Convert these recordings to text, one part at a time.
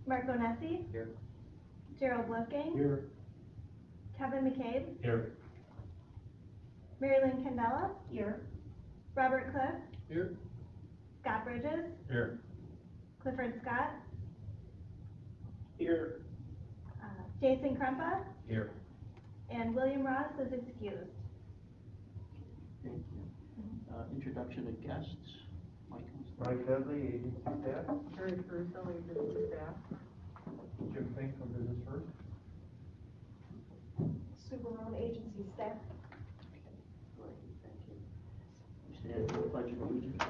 Mark Bonessi. Here. Gerald Wolfgang. Here. Kevin McCabe. Here. Mary Lynn Candela. Here. Robert Cliff. Here. Scott Bridges. Here. Clifford Scott. Here. Jason Krempa. Here. And William Ross is excused. Thank you. Introduction of guests. Mike Dudley, agency staff. Jerry Caruso, agency staff. Jim Fink from Business First. Sue Barone, agency staff. Great, thank you. We stand for the pledge of allegiance.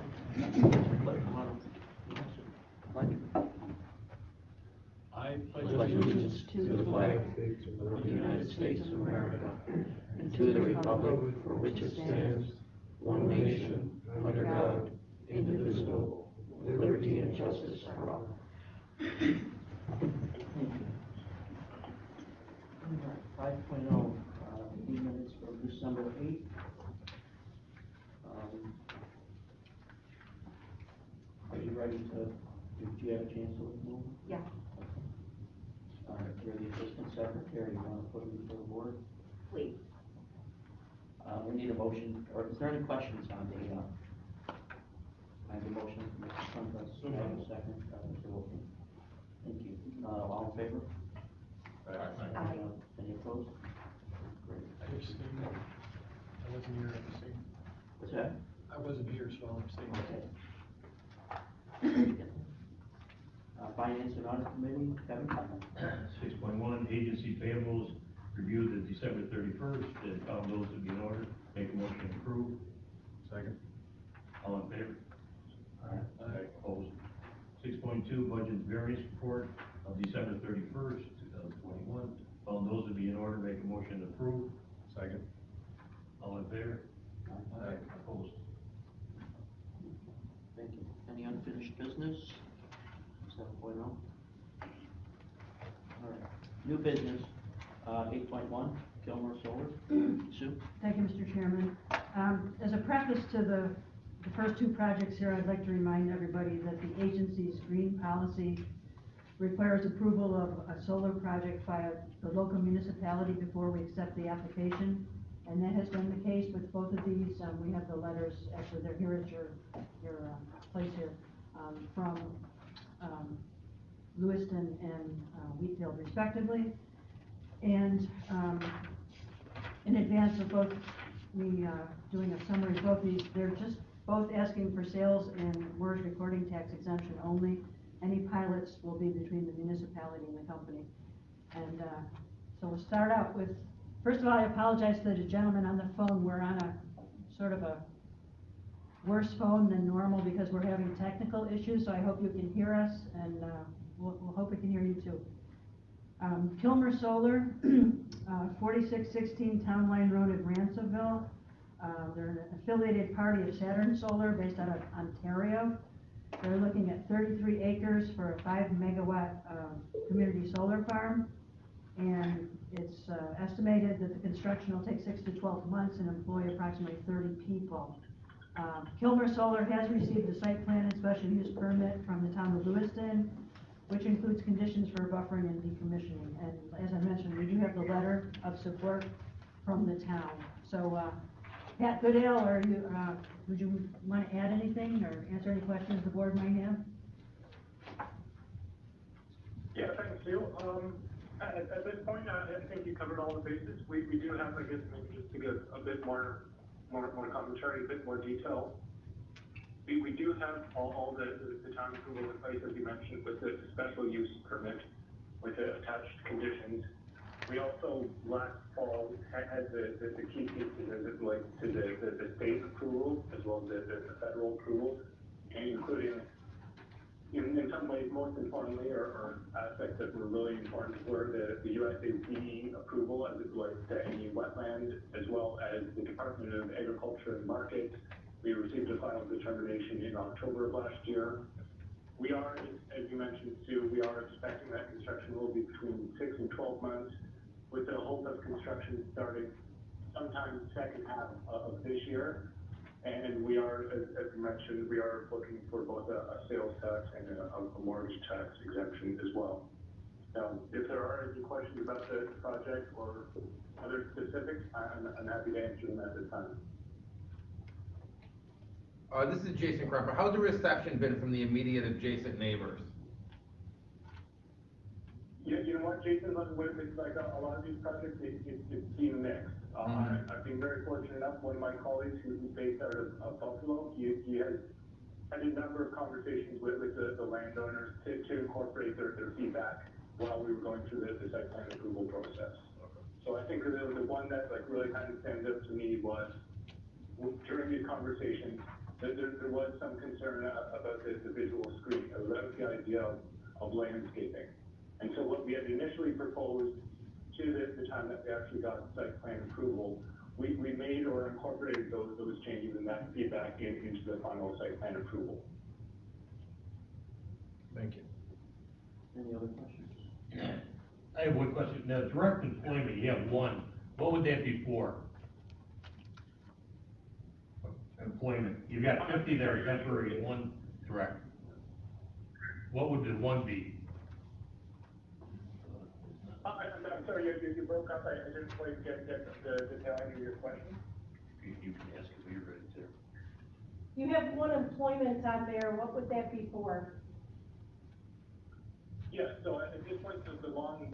I Pledge allegiance to the flag of the United States of America and to the republic for which it stands, one nation, under God, indivisible, with liberty and justice for all. 5.0, meeting minutes for December 8th. Are you ready to, did you have a chance to look them over? Yeah. You're the assistant secretary, you want to put them before the board? Please. We need a motion, or is there any questions on the, I have a motion from Mr. Sundas, I have a second, Mr. Wolfgang. Thank you. All in favor? Aye. Any opposed? Great. I abstained. I wasn't here, I abstained. What's that? I wasn't here, so I'll abstain. Okay. Finance and Audit Committee, Kevin? 6.1, agency payables reviewed at December 31st and found those to be in order. Make a motion to approve. Second. All in favor? Aye. Opposed? 6.2, budget variance report of December 31st, 2021. Found those to be in order. Make a motion to approve. Second. All in favor? Aye. Opposed? Thank you. Any unfinished business? 7.0. All right. New business, 8.1, Gilmore Solar. Sue? Thank you, Mr. Chairman. As a preface to the first two projects here, I'd like to remind everybody that the agency's green policy requires approval of a solar project by the local municipality before we accept the application. And that has been the case with both of these. We have the letters, actually they're here at your place here, from Lewiston and Wheatfield respectively. And in advance of both me doing a summary of both these, they're just both asking for sales and MERS recording tax exemption only. Any pilots will be between the municipality and the company. And so we'll start out with, first of all, I apologize to the gentleman on the phone. We're on a sort of a worse phone than normal because we're having technical issues, so I hope you can hear us, and we'll hope we can hear you too. Kilmer Solar, 4616 Town Line Road in Ransomville. They're an affiliated party of Saturn Solar based out of Ontario. They're looking at 33 acres for a 5 megawatt community solar farm. And it's estimated that the construction will take 6 to 12 months and employ approximately 30 people. Kilmer Solar has received a site plan and special use permit from the town of Lewiston, which includes conditions for buffering and decommissioning. And as I mentioned, we do have the letter of support from the town. So, Pat Goodale, are you, would you want to add anything or answer any questions the board might have? Yeah, thanks, Sue. At this point, I think you covered all the bases. We do have, I guess, maybe just to give a bit more commentary, a bit more detail. We do have all the town approval in place, as you mentioned, with the special use permit with the attached conditions. We also, last fall, had the key pieces as it relates to the state approval as well as the federal approval, including, in some ways, most importantly, or aspects that were really important were the USAID approval as it relates to any wetland, as well as the Department of Agriculture and Markets. We received a final determination in October of last year. We are, as you mentioned, Sue, we are expecting that construction will be between 6 and 12 months, with the hope of construction starting sometime second half of this year. And we are, as you mentioned, we are looking for both a sales tax and a mortgage tax exemption as well. Now, if there are any questions about the project or other specifics, I'm happy to answer them at this time. This is Jason Crumper. How's the reception been from the immediate adjacent neighbors? Yeah, you know what, Jason, with like a lot of these projects, it's been mixed. I've been very fortunate enough, one of my colleagues who's based out of Buffalo, he has had a number of conversations with the landowners to incorporate their feedback while we were going through the site plan approval process. So I think the one that like really kind of stands out to me was during these conversations, there was some concern about the visual screen. That was the idea of landscaping. And so what we had initially proposed to the time that we actually got site plan approval, we made or incorporated those changes and that feedback into the final site plan approval. Thank you. Any other questions? I have one question. Now, direct employment, you have one. What would that be for? Employment. You've got 50 that are temporary and one direct. What would the one be? I'm sorry, you broke up. I didn't quite get the tail end of your question. You can ask if you're ready to. You have one employment on there, what would that be for? Yeah, so at this point, the long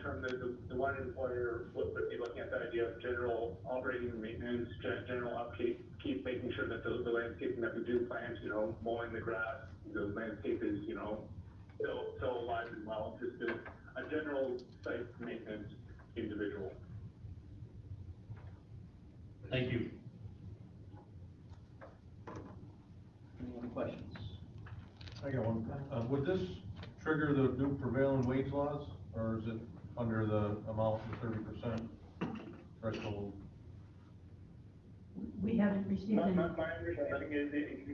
term, the one employer would be looking at the idea of general operating and maintenance, general upkeep, keep making sure that the landscaping that we do plant, mowing the grass, the landscape is, still alive and well, just a general site maintenance individual. Thank you. Any other questions? I got one. Would this trigger the new prevailing wage laws, or is it under the amount of 30% threshold? We haven't received any. My understanding is it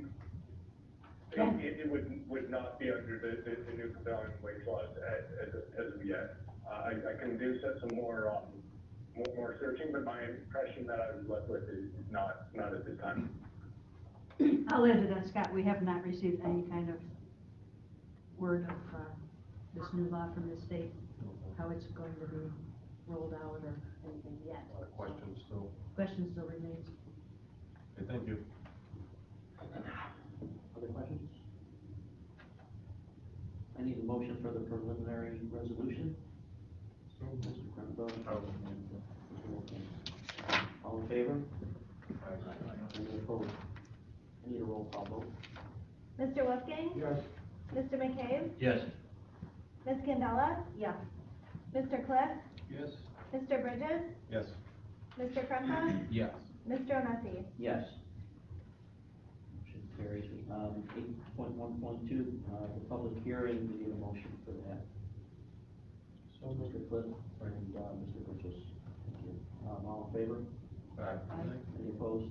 would not be under the new prevailing wage laws as of yet. I can do some more searching, but my impression that I was left with is not at this time. I'll add to that, Scott, we have not received any kind of word of this new law from the state, how it's going to be rolled out or anything yet. A lot of questions still. Question still remains. Okay, thank you. Other questions? I need a motion for the preliminary resolution. So, Mr. Crumpo. All in favor? Any opposed? I need a roll call vote. Mr. Wolfgang? Yes. Mr. McCabe? Yes. Ms. Candela? Yes. Mr. Cliff? Yes. Mr. Bridges? Yes. Mr. Krempa? Yes. Mr. Onesi? Yes. Motion carries. 8.1.2, the public hearing, we need a motion for that. So, Mr. Cliff and Mr. Bridges. Thank you. All in favor? Aye. Any opposed?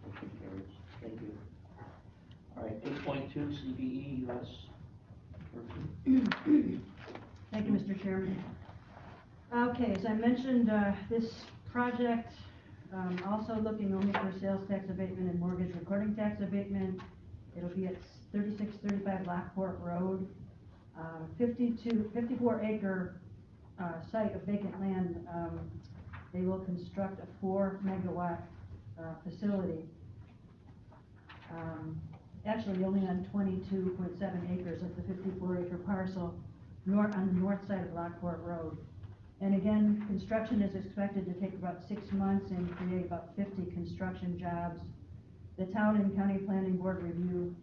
Motion carries. Thank you. All right, 8.2, CBE US. Thank you, Mr. Chairman. Okay, as I mentioned, this project, also looking only for sales tax abatement and mortgage recording tax abatement. It'll be at 3635 Lockport Road, 54 acre site of vacant land. They will construct a 4 megawatt facility. Actually only on 22.7 acres of the 54 acre parcel on the north side of Lockport Road. And again, construction is expected to take about 6 months and create about 50 construction jobs. The town and county planning board review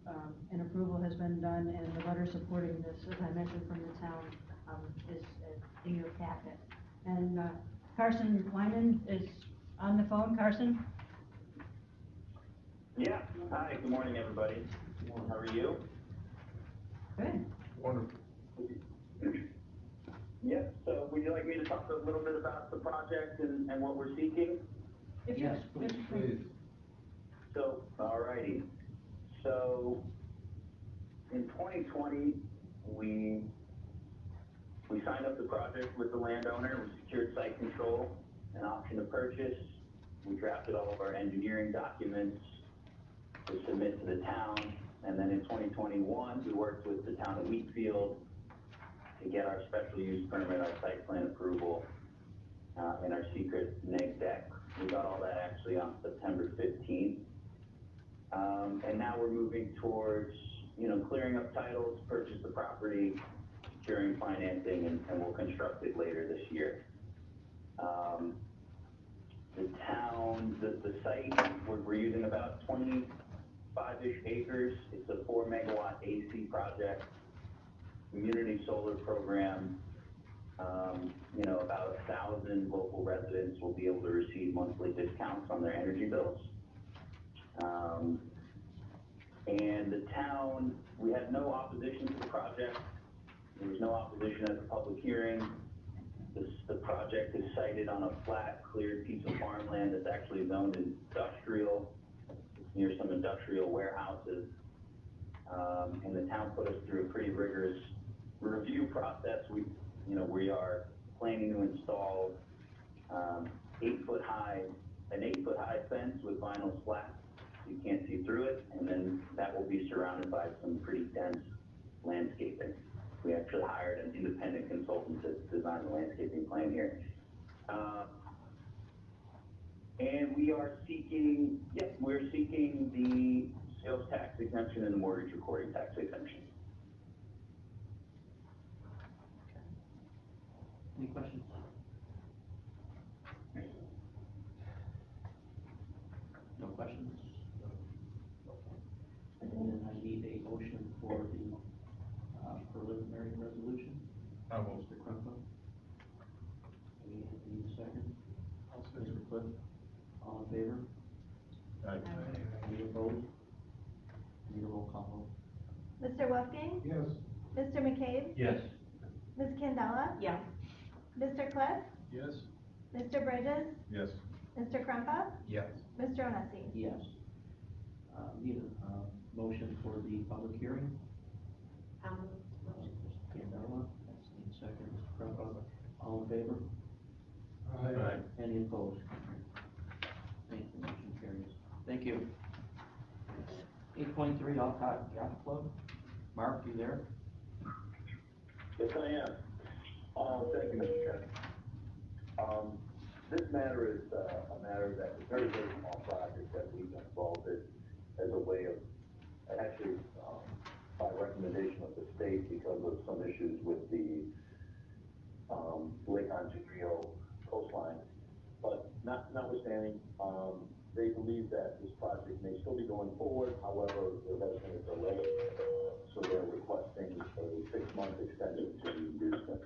and approval has been done, and the letter supporting this, as I mentioned, from the town is in your packet. And Carson Wyman is on the phone. Carson? Yeah. Hi, good morning, everybody. How are you? Good. Wonderful. Yep. So would you like me to talk a little bit about the project and what we're seeking? Yes, please. Please. So, alrighty. So, in 2020, we signed up the project with the landowner. We secured site control and option to purchase. We drafted all of our engineering documents. to submit to the town. And then in 2021, we worked with the town of Wheatfield to get our special use permit, our site plan approval, and our secret neg deck. We got all that actually on September 15th. And now we're moving towards, clearing up titles, purchase the property, securing financing, and we'll construct it later this year. The town, the site, we're using about 25-ish acres. It's a 4 megawatt AC project, community solar program. About 1,000 local residents will be able to receive monthly discounts on their energy bills. And the town, we had no opposition to the project. There was no opposition at the public hearing. The project is sited on a flat, cleared piece of farmland that's actually zoned industrial. It's near some industrial warehouses. And the town put us through a pretty rigorous review process. We are planning to install an 8-foot high fence with vinyl slats so you can't see through it, and then that will be surrounded by some pretty dense landscaping. We actually hired an independent consultant to design the landscaping plan here. And we're seeking the sales tax exemption and the mortgage recording tax exemption. Any questions? No questions? And then I need a motion for the preliminary resolution. Mr. Crumpo. We need a second. I'll Mr. Cliff. All in favor? Aye. Any opposed? Need a roll call vote. Mr. Wolfgang? Yes. Mr. McCabe? Yes. Ms. Candela? Yes. Mr. Cliff? Yes. Mr. Bridges? Yes. Mr. Krumpa? Yes. Mr. Onesi? Yes. Need a motion for the public hearing. Mr. Candela, that's the second. Mr. Crumpo. All in favor? Aye. Any opposed? Thank you, motion carries. Thank you. 8.3 Alcott Yacht Club. Mark, you there? Yes, I am. Thank you, Mr. Chairman. This matter is a matter that is a very, very small project that we've been involved in as a way of, actually, by recommendation of the state because of some issues with the Lake Ontario coastline. But notwithstanding, they believe that this project may still be going forward. However, there has been a delay, so they're requesting a 6-month extension to the inducement.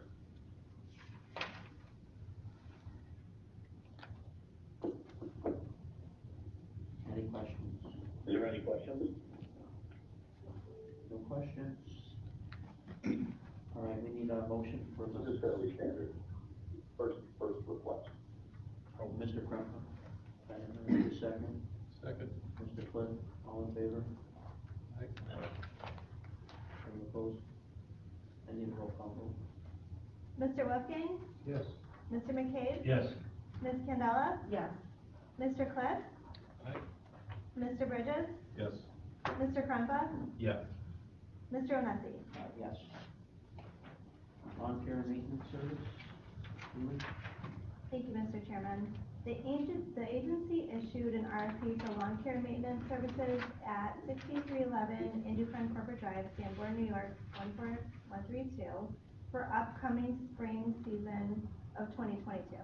Any questions? Is there any questions? No questions? All right, we need a motion for This is fairly standard. First request. Mr. Crumpo. And I need a second. Second. Mr. Cliff, all in favor? Aye. Any opposed? I need a roll call vote. Mr. Wolfgang? Yes. Mr. McCabe? Yes. Ms. Candela? Yes. Mr. Cliff? Aye. Mr. Bridges? Yes. Mr. Krumpa? Yes. Mr. Onesi? Yes. Lawn care maintenance service. Julie? Thank you, Mr. Chairman. The agency issued an RFP for lawn care maintenance services at 6311 Indufin Corporate Drive, Sanborn, New York, 14132 for upcoming spring season of 2022.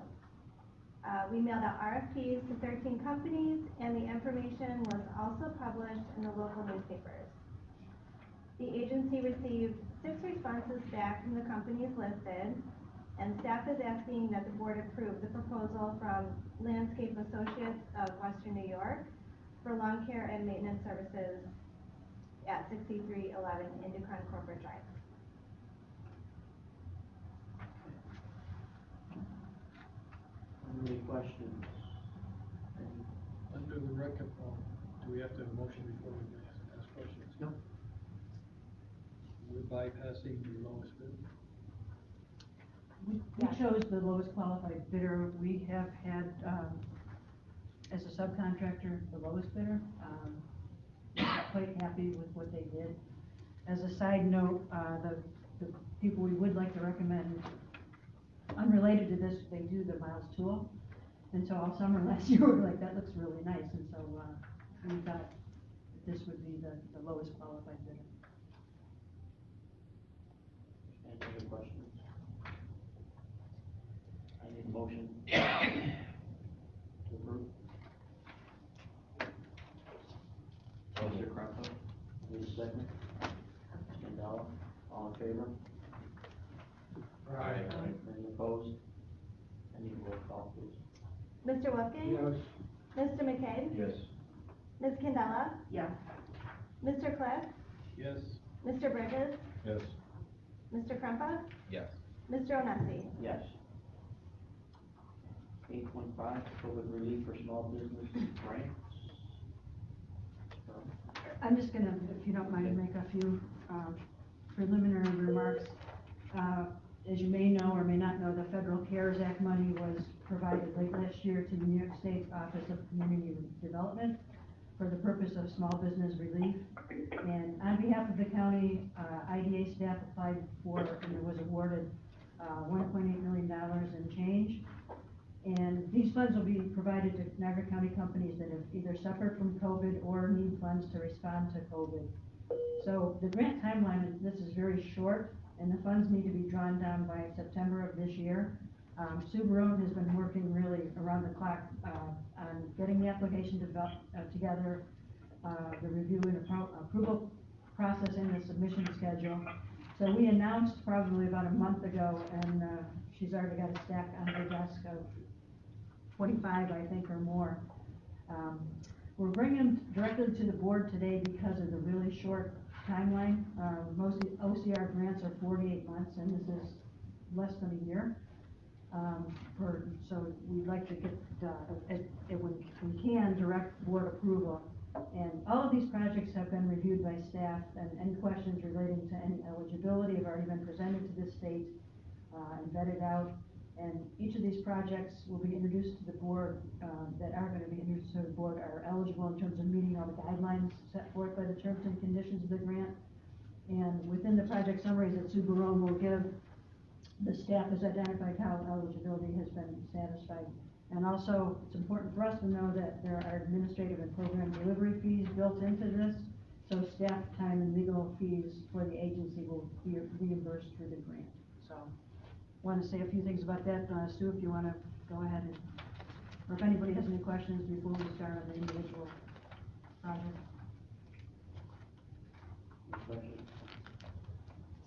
We mailed out RFPs to 13 companies, and the information was also published in the local newspapers. The agency received 6 responses back from the companies listed, and staff is asking that the board approve the proposal from Landscape Associates of Western New York for lawn care and maintenance services at 6311 Indufin Corporate Drive. Any questions? Under the record, do we have to have a motion before we ask questions? No. We're bypassing the lowest bid. We chose the lowest qualified bidder. We have had, as a subcontractor, the lowest bidder. quite happy with what they did. As a side note, the people we would like to recommend, unrelated to this, they do the Miles Tool. And so all summer last year, we were like, that looks really nice, and so, we thought that this would be the lowest qualified bidder. Any other questions? I need a motion to approve. Mr. Crumpo, need a second? Mr. Mandela, all in favor? Aye. Any opposed? I need a roll call, please. Mr. Wolfgang? Yes. Mr. McKay? Yes. Ms. Candela? Yes. Mr. Cliff? Yes. Mr. Bridges? Yes. Mr. Krumpa? Yes. Mr. Onesi? Yes. 8.5, COVID relief for small business grants. I'm just gonna, if you don't mind, make a few preliminary remarks. As you may know or may not know, the Federal CARES Act money was provided late last year to the New York State Office of Community Development for the purpose of small business relief. And on behalf of the county, IDA staff applied for and was awarded $1.8 million in change. And these funds will be provided to Niagara County companies that have either suffered from COVID or need funds to respond to COVID. So the grant timeline, this is very short, and the funds need to be drawn down by September of this year. Sue Barone has been working really around the clock on getting the application together, the review and approval process and the submission schedule. So we announced probably about a month ago, and she's already got a stack on her desk of 25, I think, or more. We're bringing them directly to the board today because of the really short timeline. Most OCR grants are 48 months, and this is less than a year. So we'd like to get, when we can, direct board approval. And all of these projects have been reviewed by staff, and any questions relating to any eligibility have already been presented to the state and vetted out. And each of these projects will be introduced to the board, that are going to be introduced to the board are eligible in terms of meeting all the guidelines set forth by the terms and conditions of the grant. And within the project summaries that Sue Barone will give, the staff has identified how eligibility has been satisfied. And also, it's important for us to know that there are administrative and program delivery fees built into this. So staff time and legal fees for the agency will be reimbursed through the grant. So, want to say a few things about that. Sue, if you want to go ahead, and, or if anybody has any questions before we start on the individual project.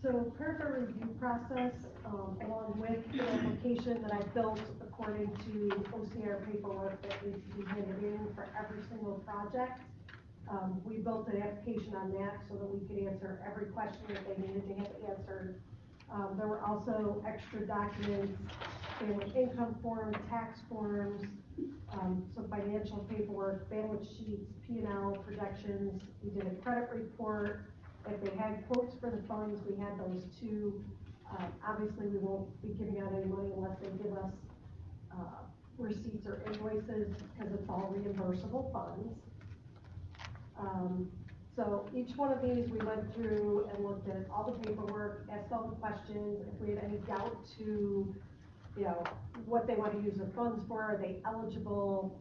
So part of our review process, along with the application that I built according to OCR paperwork that needs to be handed in for every single project, we built an application on that so that we could answer every question that they needed to have answered. There were also extra documents, family income forms, tax forms, some financial paperwork, balance sheets, P&L projections. We did a credit report. If they had quotes for the funds, we had those too. Obviously, we won't be giving out any money unless they give us receipts or invoices, because it's all reimbursable funds. So each one of these we went through and looked at all the paperwork, asked all the questions. If we had any doubt to, you know, what they want to use the funds for, are they eligible?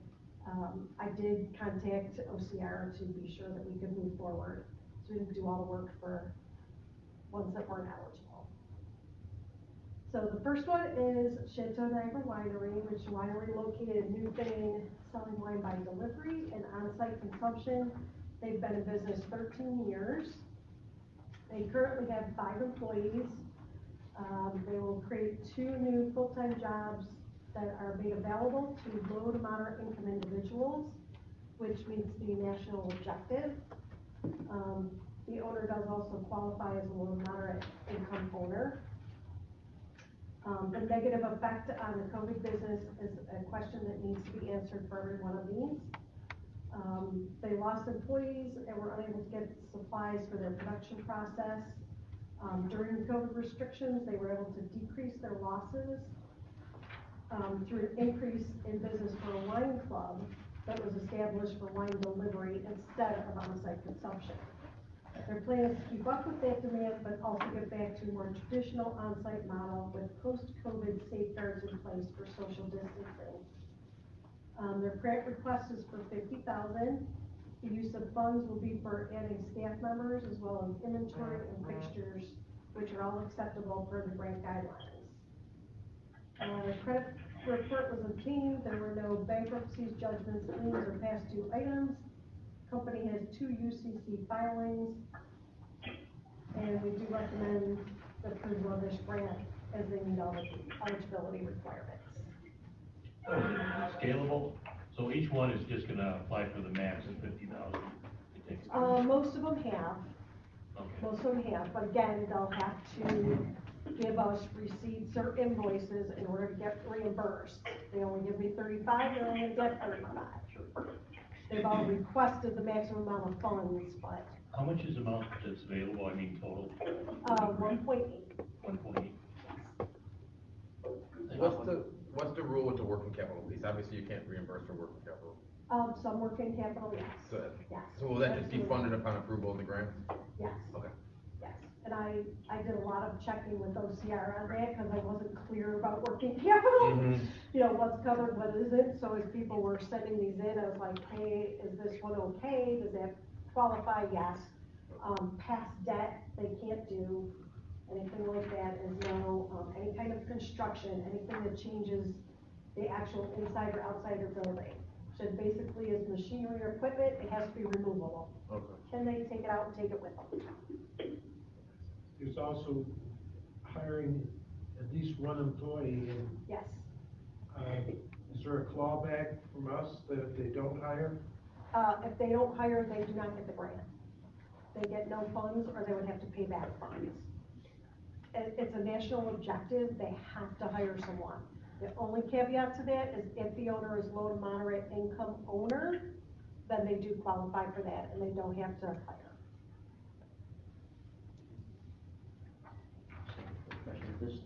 I did contact OCR to be sure that we could move forward. So we didn't do all the work for ones that weren't eligible. So the first one is Chateau Niagara Winery, which is a winery located in Newfane, selling wine by delivery and on-site consumption. They've been in business 13 years. They currently have 5 employees. They will create 2 new full-time jobs that are made available to low to moderate income individuals, which meets the national objective. The owner does also qualify as a low to moderate income owner. The negative effect on the COVID business is a question that needs to be answered for every one of these. They lost employees and were unable to get supplies for their production process. During the COVID restrictions, they were able to decrease their losses through an increase in business for a wine club that was established for wine delivery instead of on-site consumption. Their plan is to keep up with that demand, but also get back to a more traditional on-site model with post-COVID safeguards in place for social distancing. Their grant request is for $50,000. The use of funds will be for adding staff members as well as inventory and fixtures, which are all acceptable per the grant guidelines. The credit report was obtained. There were no bankruptcies, judgments, liens, or past due items. Company has 2 UCC filings, and we do recommend the approval of this grant as they meet all the eligibility requirements. Scalable, so each one is just gonna apply for the max of 50,000. Most of them have. Okay. Most of them have, but again, they'll have to give us receipts or invoices in order to get reimbursed. They only give me 35, they're only gonna get 35. They've all requested the maximum amount of funds, but, How much is the amount that's available, I mean, total? 1.8. 1.8. What's the rule with the working capital piece? Obviously, you can't reimburse for working capital. Some working capital, yes. Good. Yes. So will that just be Absolutely. funded upon approval of the grant? Yes. Okay. Yes, and I did a lot of checking with OCR on that, because I wasn't clear about working capital. Mhm. You know, what's covered, what isn't, so as people were sending these in, I was like, hey, is this one okay, does that qualify? Yes. Past debt, they can't do, anything like that is no. Any kind of construction, anything that changes the actual inside or outside of the building. So basically is machinery or equipment, it has to be removable. Okay. Can they take it out and take it with them? There's also hiring at least one employee, and, Yes. is there a clawback from us that if they don't hire? If they don't hire, they do not get the grant. They get no funds, or they would have to pay back funds. It's a national objective, they have to hire someone. The only caveat to that is if the owner is low to moderate income owner, then they do qualify for that, and they don't have to hire.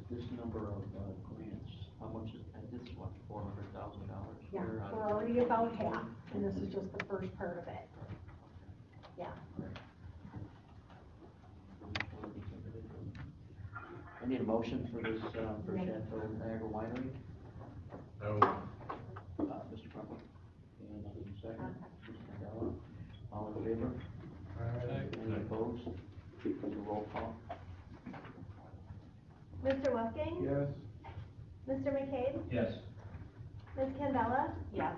This number of grants, how much is, and this is what, $400,000? Yeah, we're already about half, and this is just the first part of it. Yeah. I need a motion for this, for Chateau Niagara Winery. No. Mr. Crumpler, and I need a second. Mr. Mandela, all in favor? Any opposed? Take a roll call. Mr. Wolfgang? Yes. Mr. McCabe? Yes. Ms. Candela? Yes.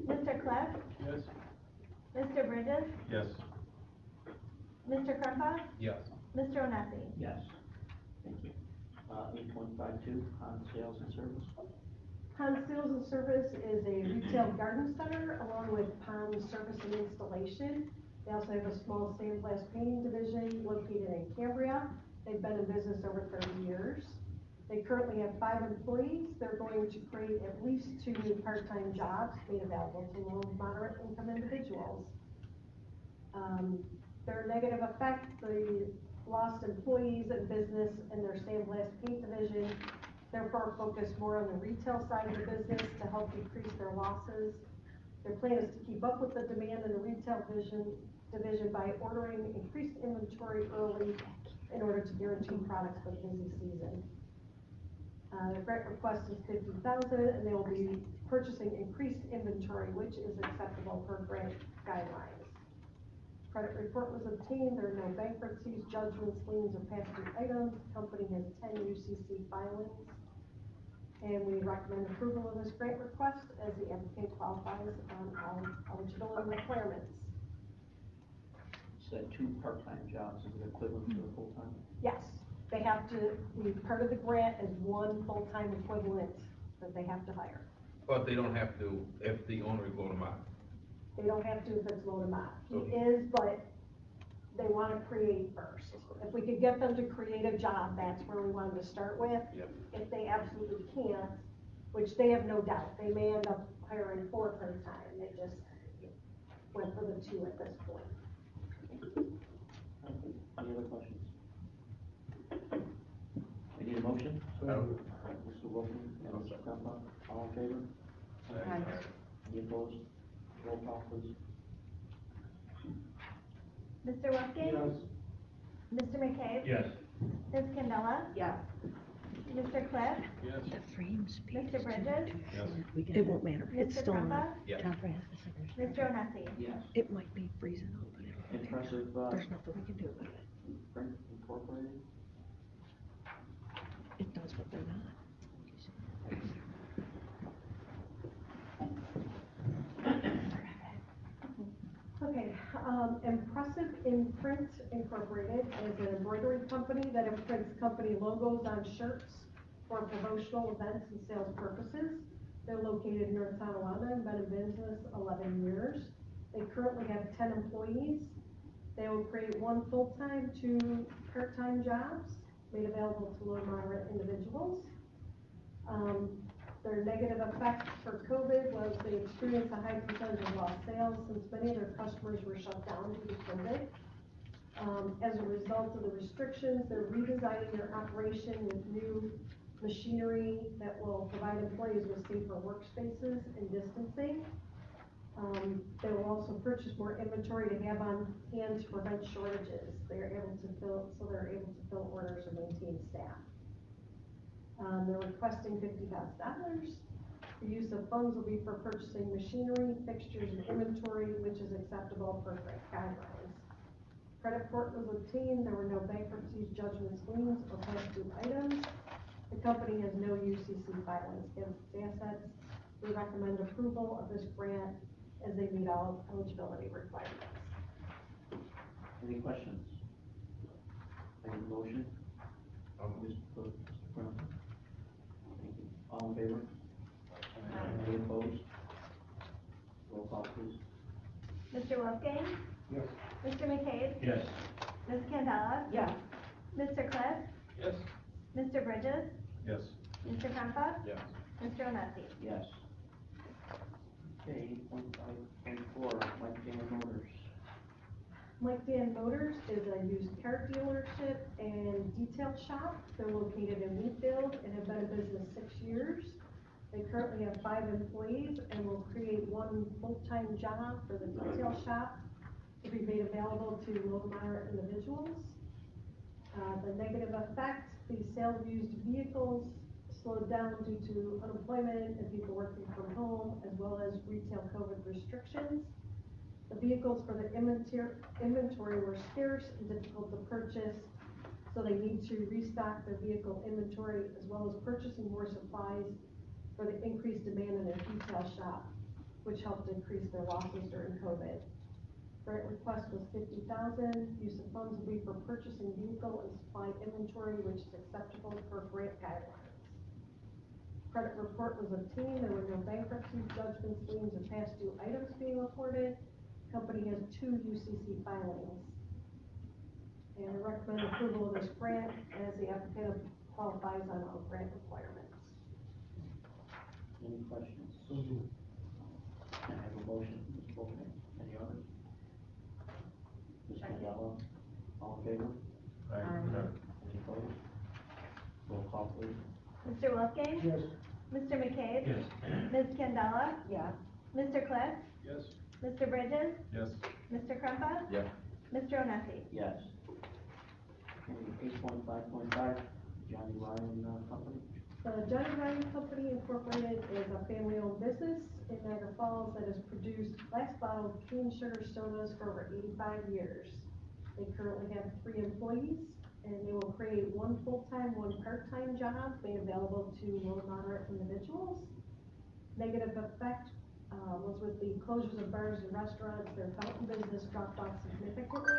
Mr. Cliff? Yes. Mr. Bridges? Yes. Mr. Krumpa? Yes. Mr. Onesi? Yes. Thank you. 8.52, on sales and service. Pond Sales and Service is a retail garden center along with pond service and installation. They also have a small sandblast painting division located in Cambria. They've been in business over 30 years. They currently have 5 employees. They're going to create at least 2 new part-time jobs made available to low and moderate income individuals. Their negative effect, the lost employees and business in their sandblast paint division, therefore focus more on the retail side of the business to help decrease their losses. Their plan is to keep up with the demand in the retail division by ordering increased inventory early in order to guarantee products for the busy season. The grant request is $50,000, and they will be purchasing increased inventory, which is acceptable per grant guidelines. Credit report was obtained. There are no bankruptcies, judgments, liens, or past due items. The company has 10 UCC filings. And we recommend approval of this grant request as the applicant qualifies on all eligibility requirements. Said 2 part-time jobs, is it equivalent to a full-time? Yes, they have to, part of the grant is 1 full-time equivalent that they have to hire. But they don't have to if the owner is low to moderate. They don't have to if it's low to mod. He is, but they want to create first. If we could get them to create a job, that's where we wanted to start with. Yep. If they absolutely can't, which they have no doubt, they may end up hiring 4 part-time. They just went for the 2 at this point. Any other questions? I need a motion? No. Mr. Wolfman and Mr. Krumpa, all in favor? Aye. Any opposed? Roll call, please. Mr. Wolfgang? Mr. McCabe? Yes. Ms. Candela? Yes. Mr. Cliff? Yes. Mr. Bridges? Yes. It won't matter, it's Mr. still on. Crumpa? Yes. Mr. Onesi? Yes. It might be freezing out, but it'll be there. Impressive, There's nothing we can do about it. Print Incorporated. It does, but they're not. Okay, Impressive Imprint Incorporated is an embroidery company that imprints company logos on shirts for promotional events and sales purposes. They're located in North Tonawanda and been in business 11 years. They currently have 10 employees. They will create 1 full-time, 2 part-time jobs made available to low and moderate individuals. Their negative effect for COVID was they experienced a high percentage of lost sales since many of their customers were shut down due to COVID. As a result of the restrictions, they're redesigning their operation with new machinery that will provide employees with safer workspaces and distancing. They will also purchase more inventory to have on hand to prevent shortages. They're able to fill orders and maintain staff. They're requesting $50,000. The use of funds will be for purchasing machinery, fixtures, and inventory, which is acceptable per grant guidelines. Credit report was obtained. There were no bankruptcies, judgments, liens, or past due items. The company has no UCC filings against its assets. We recommend approval of this grant as they meet all eligibility requirements. Any questions? Any motion? Mr. Brown? Thank you. All in favor? Any opposed? Roll call, please. Mr. Wolfgang? Yes. Mr. McCabe? Yes. Ms. Candela? Yes. Mr. Cliff? Yes. Mr. Bridges? Yes. Mr. Crumpa? Yes. Mr. Onesi? Yes. Okay, 8.5.4, Mike Dan Motors. Mike Dan Motors is a used car dealership and detail shop. They're located in Wheatfield and have been in business 6 years. They currently have 5 employees and will create 1 full-time job for the detail shop to be made available to low and moderate individuals. The negative effect, the sale of used vehicles slowed down due to unemployment and people working from home, as well as retail COVID restrictions. The vehicles for the inventory were scarce and difficult to purchase, so they need to restock their vehicle inventory as well as purchasing more supplies for the increased demand in their detail shop, which helped increase their losses during COVID. Grant request was $50,000. Use of funds will be for purchasing vehicle and supply inventory, which is acceptable per grant guidelines. Credit report was obtained. There were no bankruptcy, judgments, liens, or past due items being reported. Company has 2 UCC filings. And I recommend approval of this grant as the applicant qualifies on all grant requirements. Any questions? So moved. I have a motion, Mr. Wolfgang. Any others? Ms. Candela, all in favor? Aye. Any opposed? Roll call, please. Mr. Wolfgang? Yes. Mr. McCabe? Yes. Ms. Candela? Yes. Mr. Cliff? Yes. Mr. Bridges? Yes. Mr. Crumpa? Yes. Mr. Onesi? Yes. Okay, 8.5.5, Johnny Ryan Company. Johnny Ryan Company Incorporated is a family-owned business in Niagara Falls that has produced glass bottled cane sugar sodas for over 85 years. They currently have 3 employees, and they will create 1 full-time, 1 part-time job made available to low and moderate individuals. Negative effect was with the closures of bars and restaurants. Their fountain business dropped off significantly.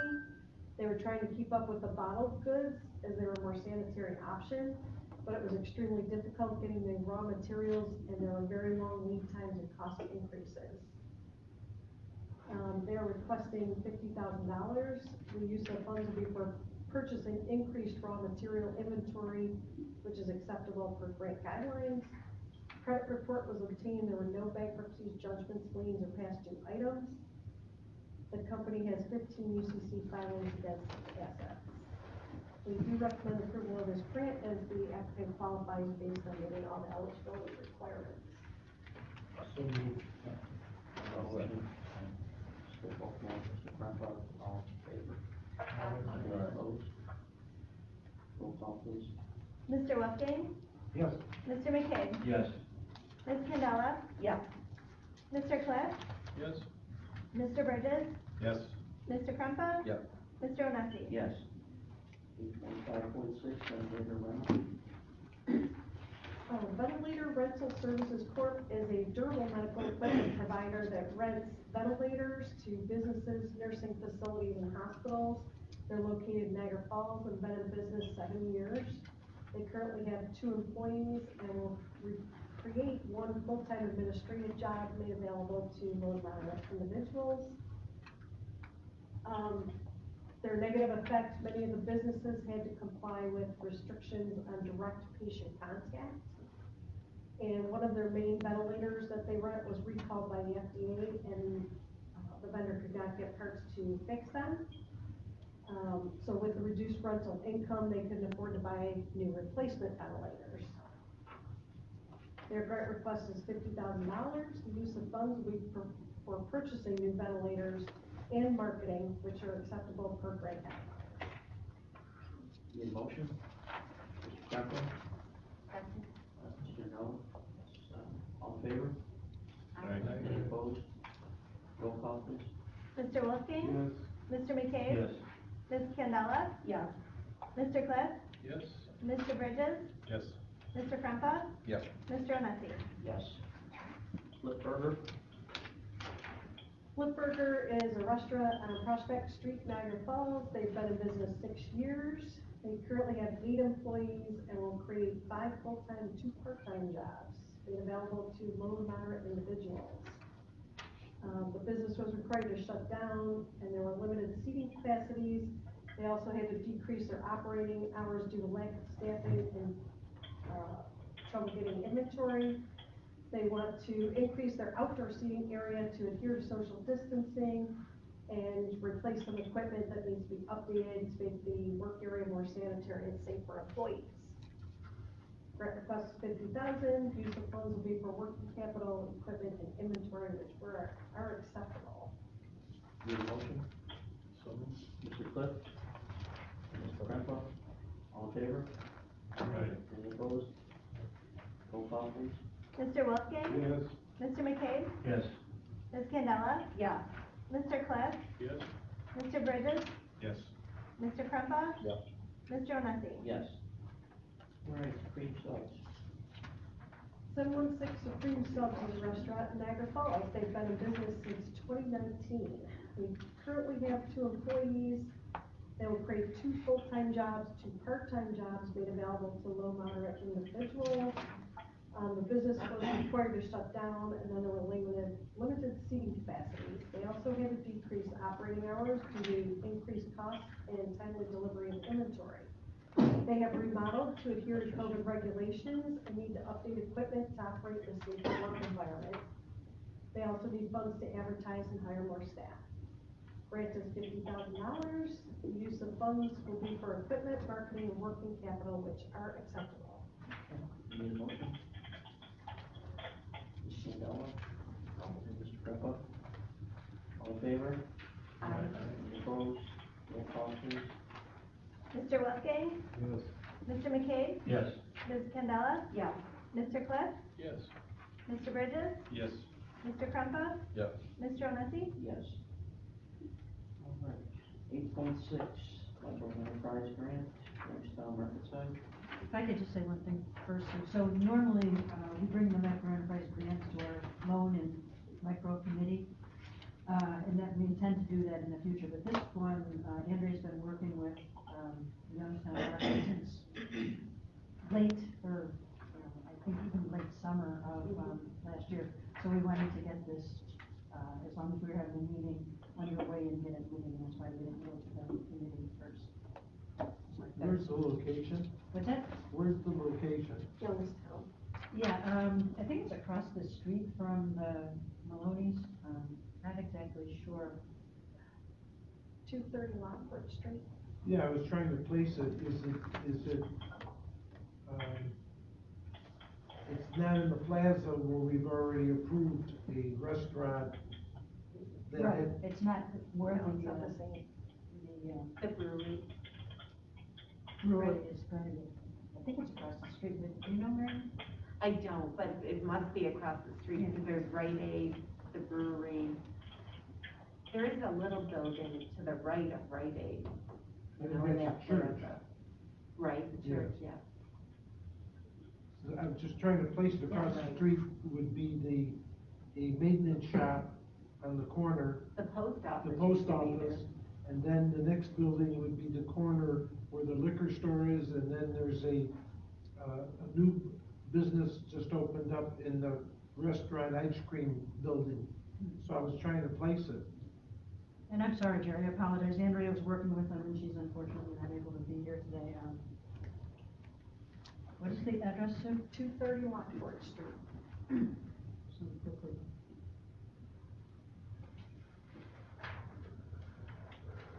They were trying to keep up with the bottled goods as they were a more sanitary option, but it was extremely difficult getting the raw materials, and there were very long lead times and cost increases. They are requesting $50,000. The use of funds will be for purchasing increased raw material inventory, which is acceptable per grant guidelines. Credit report was obtained. There were no bankruptcies, judgments, liens, or past due items. The company has 15 UCC filings against its assets. We do recommend approval of this grant as the applicant qualifies based on meeting all the eligibility requirements. So moved. I have a motion Roll call vote, Mr. Krempa, all in favor? Any opposed? Roll call, please. Mr. Wolfgang? Yes. Mr. McKay? Yes. Ms. Candela? Yes. Mr. Cliff? Yes. Mr. Bridges? Yes. Mr. Krempa? Yep. Mr. Onesi? Yes. 8.5.6, ventilator rental. Ventilator Rental Services Corp. is a durable medical equipment provider that rents ventilators to businesses, nursing facilities, and hospitals. They're located in Niagara Falls and been in business 7 years. They currently have 2 employees and will create 1 full-time administrative job made available to low and moderate individuals. Their negative effect, many of the businesses had to comply with restrictions on direct patient contact. And one of their main ventilators that they rent was recalled by the FDA, and the vendor could not get parts to fix them. So with the reduced rental income, they couldn't afford to buy new replacement ventilators. Their grant request is $50,000. The use of funds will be for purchasing new ventilators and marketing, which are acceptable per grant. Need a motion? Mr. Krempa? Mr. Noel? All in favor? Any opposed? Roll call, please. Mr. Wolfgang? Mr. McKay? Yes. Ms. Candela? Yes. Mr. Cliff? Yes. Mr. Bridges? Yes. Mr. Krempa? Yes. Mr. Onesi? Yes. Flip Burger? Flip Burger is a restaurant on Prospect Street, Niagara Falls. They've been in business 6 years. They currently have 8 employees and will create 5 full-time, 2 part-time jobs made available to low and moderate individuals. The business was required to shut down, and there were limited seating capacities. They also had to decrease their operating hours due to lack of staffing and trouble getting inventory. They want to increase their outdoor seating area to adhere to social distancing and replace some equipment that needs to be updated to make the work area more sanitary and safe for employees. Grant request is $50,000. Use of funds will be for working capital, equipment, and inventory, which are acceptable. Need a motion? So moved. Mr. Cliff? Mr. Krempa? All in favor? Any opposed? Roll call, please. Mr. Wolfgang? Yes. Mr. McKay? Yes. Ms. Candela? Yes. Mr. Cliff? Yes. Mr. Bridges? Yes. Mr. Krempa? Yep. Mr. Onesi? Yes. All right, Supreme Subs. 716 Supreme Subs is a restaurant in Niagara Falls. They've been in business since 2019. We currently have 2 employees. They will create 2 full-time jobs, 2 part-time jobs made available to low moderate individuals. The business was required to shut down, and then there were limited seating capacities. They also had to decrease operating hours due to increased costs and timely delivery of inventory. They have remodeled to adhere to COVID regulations and need to update equipment to operate in a safer work environment. They also need funds to advertise and hire more staff. Grant is $50,000. The use of funds will be for equipment, marketing, and working capital, which are acceptable. Need a motion? Ms. Candela? And Mr. Krempa? All in favor? Any opposed? Roll call, please. Mr. Wolfgang? Yes. Mr. McKay? Yes. Ms. Candela? Yes. Mr. Cliff? Yes. Mr. Bridges? Yes. Mr. Krempa? Yep. Mr. Onesi? Yes. All right. 8.6, Federal Enterprise Grant, Youngstown Market Side. If I could just say one thing first. So normally, we bring the micro enterprise grants to our loan and micro committee. And that we intend to do that in the future, but this one, Andrea's been working with, Youngstown Market since late, or, I think even late summer of, last year. So we wanted to get this, as long as we were having a meeting underway and get it moving, that's why we didn't go to the committee first. Where's the location? What's that? Where's the location? Youngstown. Yeah, I think it's across the street from the Maloney's, not exactly sure. 230 Lockwood Street. Yeah, I was trying to place it. Is it, it's not in the plaza where we've already approved a restaurant that Right, had, it's not where No, it's the, not the same. the The brewery. brewery is going to be. I think it's across the street, but do you know, Mary? I don't, but it must be across the street because there's Rite Aid, the brewery. There is a little building to the right of Rite Aid. You know, in that's that a church. plaza. Right, the church, yeah. I was just trying to place it across the street would be a maintenance shop on the corner, The post office. the post used to be office, there. and then the next building would be the corner where the liquor store is, and then there's a new business just opened up in the restaurant ice cream building. So I was trying to place it. And I'm sorry, Jerry, I apologize. Andrea was working with them and she's unfortunately not able to be here today. What is the address, Sue? 231 Fort Street. So quickly.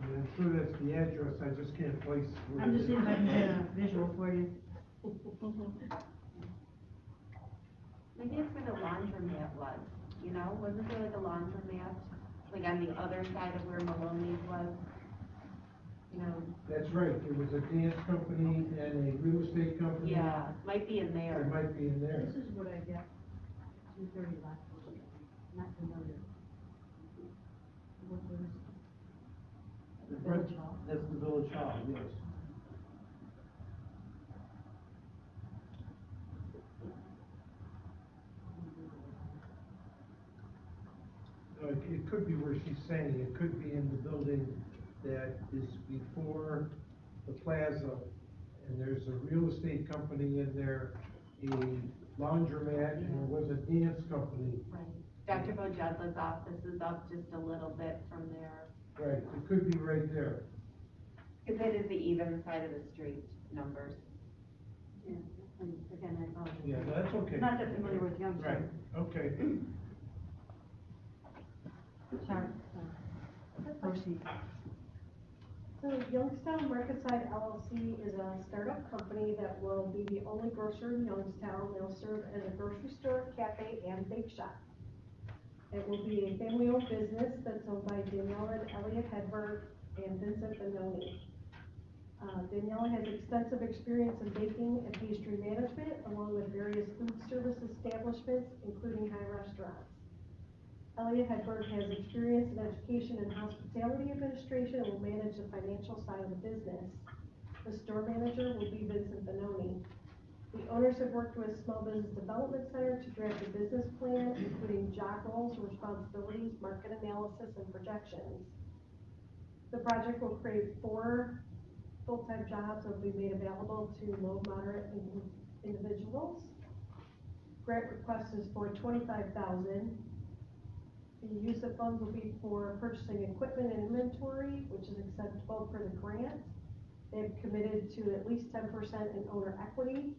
I mean, I'm sure that's the address, I just can't place where I'm it just is. seeing if I can get a visual for you. Maybe it's where the laundromat was, you know, wasn't there like a laundromat, like on the other side of where Maloney's was? You know, That's right, there was a dance company and a real estate company. yeah, might be in there. It might be in there. This is what I get. 230 lot. Not familiar. What is it? The Village Hall. That's the village hall, yes. It could be where she's saying, it could be in the building that is before the plaza, and there's a real estate company in there, a laundromat, and there was a dance company. Right. Dr. Bojedla's office is up just a little bit from there. Right, it could be right there. Cause it is the even side of the street numbers. Yeah, and again, I apologize. Yeah, that's okay. Not that familiar with Youngstown. Right, okay. Sorry. Proceed. So Youngstown Marketside LLC is a startup company that will be the only grocer in Youngstown. They'll serve as a grocery store, cafe, and bake shop. It will be a family-owned business that's owned by Daniela and Elliot Hedberg and Vincent Benoni. Daniela has extensive experience in baking and pastry management, along with various food service establishments, including high restaurants. Elliot Hedberg has experience in education and hospitality administration and will manage the financial side of the business. The store manager will be Vincent Benoni. The owners have worked with Small Business Development Center to draft a business plan, including job roles, responsibilities, market analysis, and projections. The project will create 4 full-time jobs that will be made available to low, moderate income individuals. Grant request is for $25,000. The use of funds will be for purchasing equipment and inventory, which is acceptable for the grant. They have committed to at least 10% in owner equity,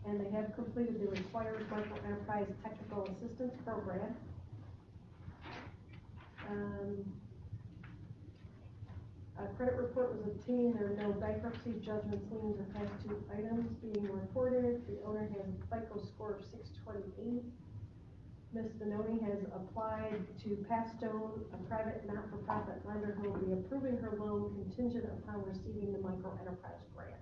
and they have completed the required micro enterprise technical assistance program. A credit report was obtained. There are no bankruptcy judgments, liens, or past due items being reported. The owner has a FICO score of 628. Ms. Benoni has applied to Passstone, a private not-for-profit lender who will be approving her loan contingent upon receiving the micro enterprise grant.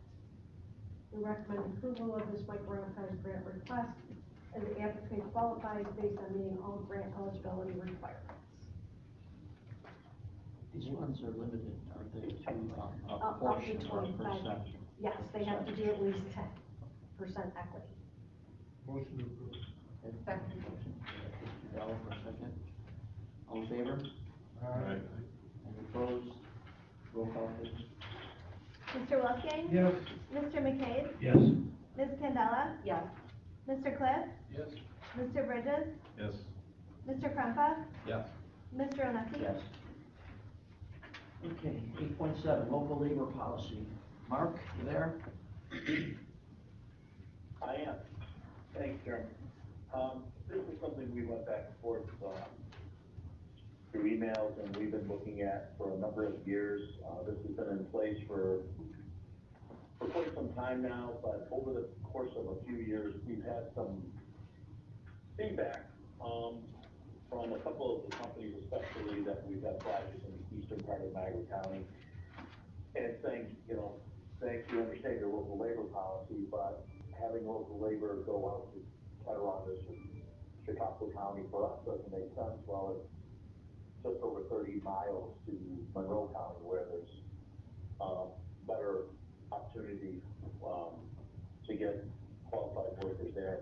We recommend approval of this micro enterprise grant request, and the applicant qualifies based on meeting all grant eligibility requirements. These funds are limited, aren't they, to a Up to portion or 25. percent? Yes, they have to do at least 10% equity. Motion approved. Okay. Second. Motion, Mr. Gallo for a second. All in favor? Aye. Any opposed? Roll call, please. Mr. Wolfgang? Yes. Mr. McCabe? Yes. Ms. Candela? Yes. Mr. Cliff? Yes. Mr. Bridges? Yes. Mr. Krumpa? Yes. Mr. Onesi? Yes. Okay, 8.7, local labor policy. Mark, you there? I am. Thanks, Chairman. This is something we went back and forth through emails, and we've been looking at for a number of years. This has been in place for quite some time now, but over the course of a few years, we've had some feedback from a couple of the companies, especially that we've had projects in the eastern part of Niagara County. And saying, thanks, you understand your local labor policy, but having local labor go out to Cattaraugus or Chicago County for us doesn't make sense. Well, it's just over 30 miles to Monroe County where there's better opportunity to get qualified workers there.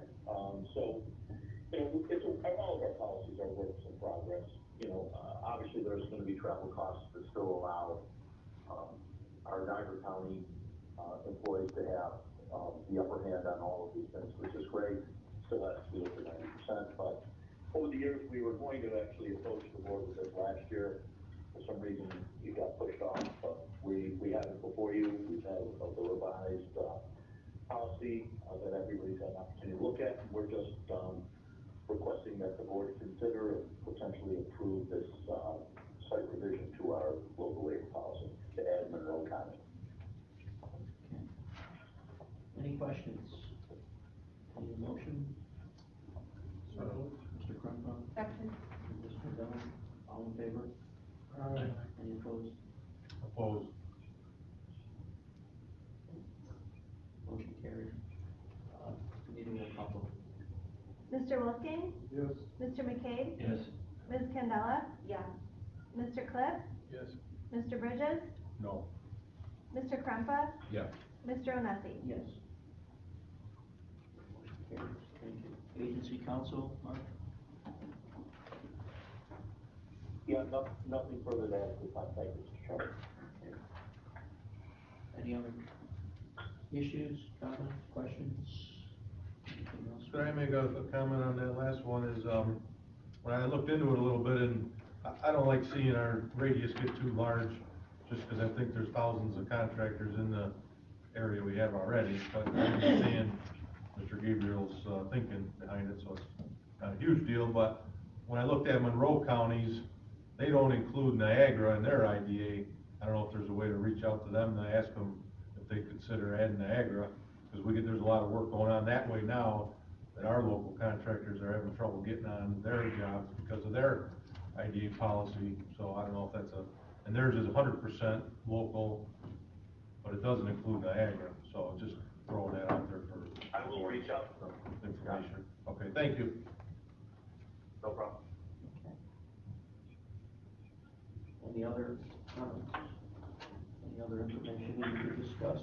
So, all of our policies are works in progress. Obviously there's going to be travel costs that still allow our Niagara County employees to have the upper hand on all of these things, which is great. Still has to be over 90%, but over the years, we were going to actually approach the board with this last year. For some reason, it got pushed off, but we have it before you. We have the revised policy that everybody's had an opportunity to look at. We're just requesting that the board consider and potentially approve this site revision to our local labor policy to add Monroe County. Any questions? Any motion? So, Mr. Crumpa? Second. Mr. Dillon, all in favor? Any opposed? Opposed. Motion carried. We need a roll call vote. Mr. Wolfgang? Yes. Mr. McCabe? Yes. Ms. Candela? Yes. Mr. Cliff? Yes. Mr. Bridges? No. Mr. Krempa? Yes. Mr. Onesi? Yes. Motion carries. Thank you. Agency council, Mark? Yeah, nothing further to add at this time. Thank you, Mr. Chairman. Okay. Any other issues, comments, questions? Anything else? Could I make a comment on that last one is, when I looked into it a little bit, and I don't like seeing our radius get too large, just because I think there's thousands of contractors in the area we have already, but I understand Mr. Gabriel's thinking behind it, so it's not a huge deal, but when I looked at Monroe counties, they don't include Niagara in their IDA. I don't know if there's a way to reach out to them and ask them if they consider adding Niagara, because there's a lot of work going on that way now, that our local contractors are having trouble getting on their jobs because of their IDA policy, so I don't know if that's and theirs is 100% local, but it doesn't include Niagara, so just throwing that out there for. I will reach out to them. Information. Okay, thank you. No problem. Okay. Any other comments? Any other information we need to discuss?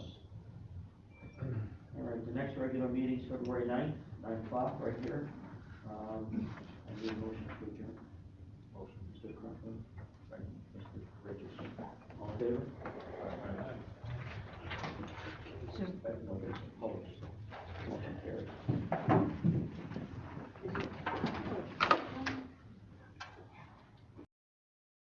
All right, the next regular meeting is February 9th, 9 o'clock, right here. I need a motion to adjourn. Motion. Mr. Crumpler. Mr. Bridges. All in favor?